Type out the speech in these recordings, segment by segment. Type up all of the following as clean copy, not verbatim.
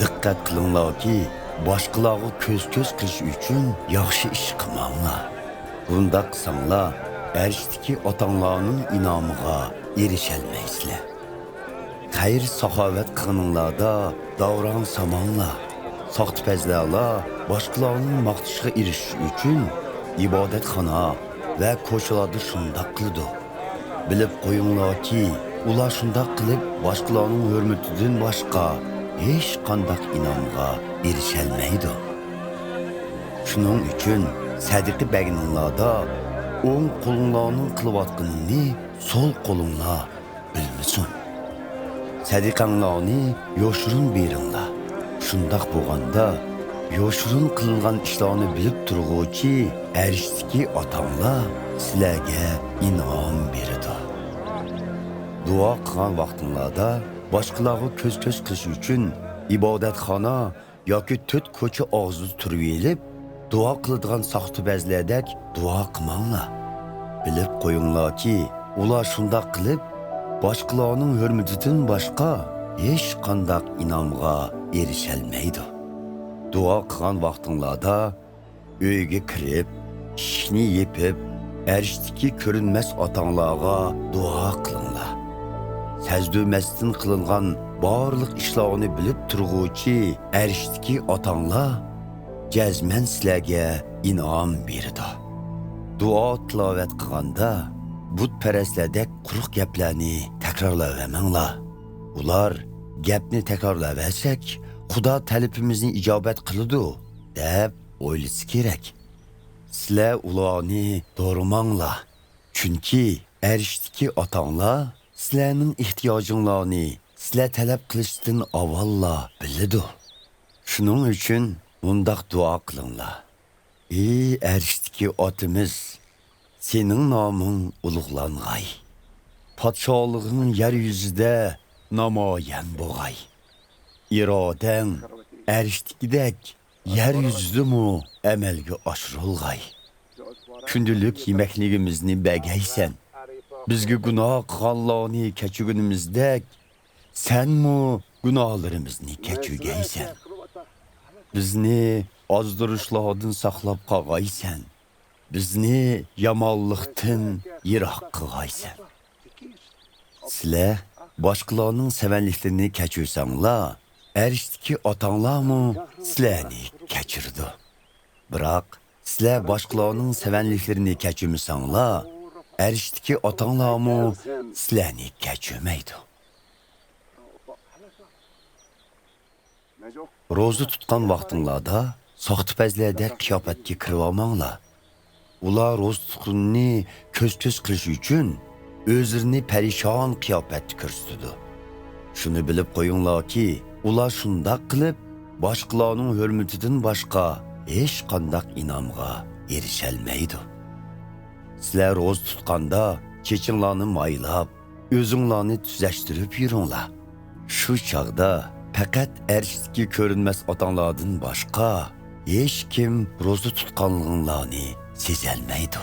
Diqqat qilinglarki, boshqalarga ko'z-ko'z qilish uchun yaxshi ish qilmanglar. Bunda qilsanglar, arshdagi otanglarning inomiga erisholmaysizlar. Xayr saxovat qilinglarda davron samanglar. Soxtipazlarlar boshqalarning maqtishiga erishish uchun ibodatxona va ko'chalarda shundoq qiladi. Bilib qo'yinglarki, ular shundoq qilib boshqalarning hurmatidan boshqa hech qanday inomga erisholmaydi. Shuning uchun sadiqa berganinglarda o'ng qo'linglarning qilayotganini so'l qo'linglar bilmasin. Sadiqanglarni yoshirin beringlar. Shundoq bo'lganda yoshirin qilingan ishlarni bilib turg'uvchi arishdagi otanglar sizlarga inom beradi. Duo qilgan vaqtinglarda boshqalarga ko'z-ko'z qilish uchun ibodatxona yoki to'rt ko'cha og'zida turib elib, duo qiladigan soxtibazlardek duo qilmanglar. Bilib qo'yinglarki, ular shundoq qilib boshqalarning hurmatidan boshqa hech qanday inomga erisholmaydi. Duo qilgan vaqtinglarda uyga kirib, ishni yepib, arishdagi ko'rinmas otanglarga duo qilinglar. Sajdumasdan qilingan barliq ishlarni bilib turg'uvchi arishdagi otanglar jazman sizlarga inom beradi. Duo tilovat qilganda butparastlardek quruq gaplarni takrorlamanglar. Ular gapni takrorlaversak, Xudo talabimizni ijobat qiladi deb o'ylasa kerak. Sizlar ularni do'rimanglar. Chunki arishdagi otanglar sizlarning ehtiyojinglarni sizlar talab qilishdan avvalla biladi. Shuning uchun bundaq duo qilinglar. Ey arishdagi otimiz, sening noming ulug'lang'ay. Podsholig'ing yer yuzida namoyon bo'lg'ay. İrodang arishdagidek yer yuzidami amalga oshirilg'ay. Kundulik yemakligimizni bagaysan. Bizga gunoh qilganlarni kechirgunimizdek, senmi gunohlarimizni kechirgaysan. Bizni ozdirishlardan saqlab qolg'aysan. Bizni yomonlikdan yiroq qilg'aysan. Sizlar boshqalarning savanliklarini kechirsanglar, arishdagi otanglarmi sizlarni kechirdi. Biroq sizlar boshqalarning savanliklarini kechirmasanglar, arishdagi otanglarmi sizlarni kechirmaydi. Ro'za tutgan vaqtinglarda soxtipazlardek qiyofatga kirib olmanglar. Ular ro'za tutqunni ko'z-ko'z qilish uchun o'zlarini parishon qiyofatda ko'rsatadi. Shuni bilib qo'yinglarki, ular shundoq qilib boshqalarning hurmatidan boshqa hech qanday inomga erisholmaydi. Sizlar ro'za tutganda chechinglarni maylab, o'zinglarni tuzashtirib yuringlar. Shu chog'da faqat arishdagi ko'rinmas otanglardan boshqa hech kim ro'za tutganliginglarni sezolmaydi.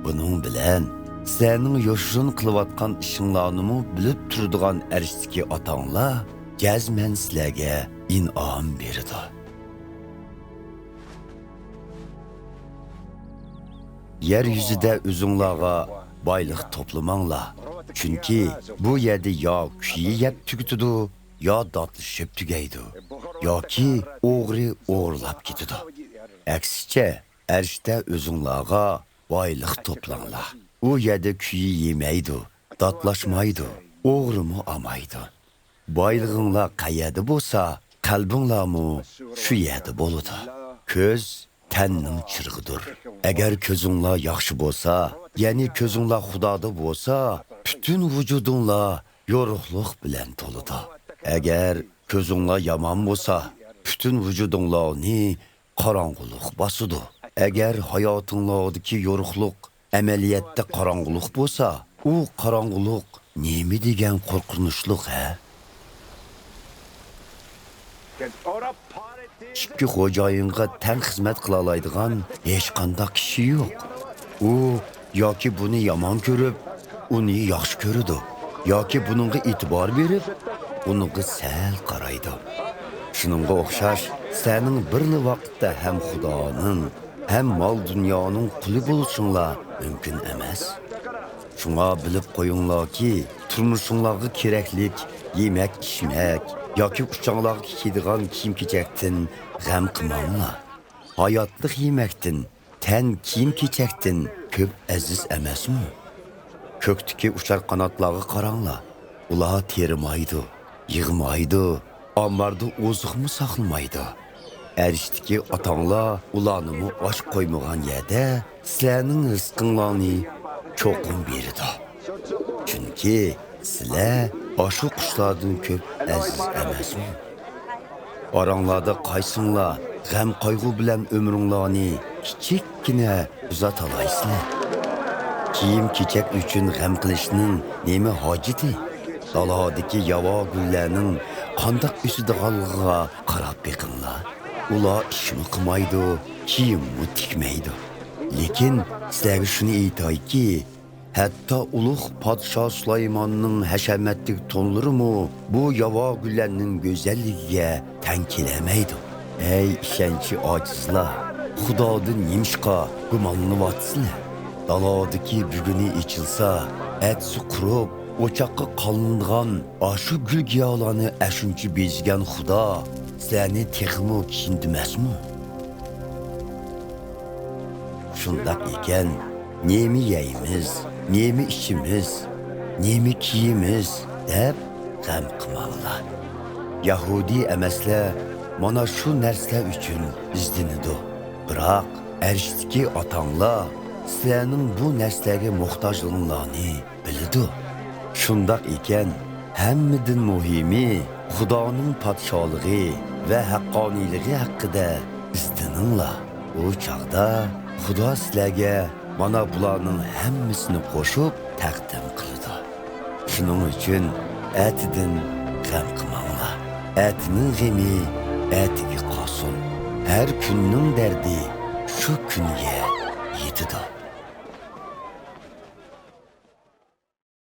Buning bilan sizlarning yoshirin qilayotgan ishinglarni bilib turadigan arishdagi otanglar jazman sizlarga inom beradi. Yer yuzida o'zinglarga boylik toplamanglar. Chunki bu yerda yo kuyi yeb tugitadi, yo dotlashib tugaydi, yoki o'g'ri o'g'irlab ketadi. Aksicha, arshda o'zinglarga boylik toplanglar. U yerda kuyi yemaydi, dotlashmaydi, o'g'rimi olmaydi. Boylig'inglar qayerda bo'lsa, qalbinglarmi shu yerda bo'ladi. Ko'z tanning chirg'idir. Agar ko'zinglar yaxshi bo'lsa, ya'ni ko'zinglar Xudoda bo'lsa, butun vujudinglar yorug'lik bilan to'ladi. Agar ko'zinglar yomon bo'lsa, butun vujudinglarni qorong'ulik bosadi. Agar hayotinglardagi yorug'lik amaliyotda qorong'ulik bo'lsa, u qorong'ulik nima degan qo'rqinchlik ha? Ikki xo'jayinga tang xizmat qila oladigan hech qanday kishi yo'q. U yoki buni yomon ko'rib, uni yaxshi ko'radi, yoki buningga e'tibor berib, uniga sal qaraydi. Şununğa o'xshash, sening birli vaqtda ham Xudoning, ham mol dunyoning quli bo'lishinglar mumkin emas. Şuna bilib qo'yinglarki, turmushingizga keraklik yemek, içmek yoki uçağlarga kiydigan kiyim-kechakdan g'am qilmanglar. Hayotlik yemekdan, tan kiyim-kechakdan ko'p aziz emasmi? Ko'kdagi uchar qanotlarga qaranglar. Ular terimaydi, yig'maydi, ombarda oziqmi saqlamaydi. Erishdiki otanglar ularni osh qo'ymagan yerda sizlarning rizqinglarni cho'qim beradi. Chunki sizlar oshu qushlardan ko'p aziz emasmi? Oranglarda qaysinglar g'am qayg'u bilan umringlarni kichikkina uzatolaysizlar. Kiyim-kechak uchun g'am qilishning nima hojati? Daladagi yavo gullarning qandoq o'sidiganligiga qarab beqinglar. Ular ishni qilmaydi, kiyimni tikmaydi. Lekin sizlarga shuni aytayki, hatto ulug' podsho Sulaymonning hashamatli tonlarimi bu yavo gullarning go'zalligiga teng kelamaydi. Ey ishonchi ojizlar, Xudodan nimishqa gumonlanyapsizlar? Daladagi buguni ichilsa, etsi qurib, o'choqqa qolingan ashu gul giyolarni ashuncha bezgan Xudo sizlarni texmo kiyindimasmi? Shundoq ekan, nemi yeymiz, nemi ichimiz, nemi kiyimiz deb g'am qilmanglar. Yahudi emaslar mana shu narsalar uchun izlanadi. Biroq arishdagi otanglar sizlarning bu narsalarga muhtojliginglarni biladi. Shundoq ekan, hammadan muhimi Xudoning podshohligi va haqqoniyligi haqida izlaninglar. U chaqda Xudo sizlarga mana bularning hammasini qo'shib taqdim qiladi. Shuning uchun atidan g'am qilmanglar. Atining g'ami atiga qolsin. Har kunning dardi shu kunga yetadi.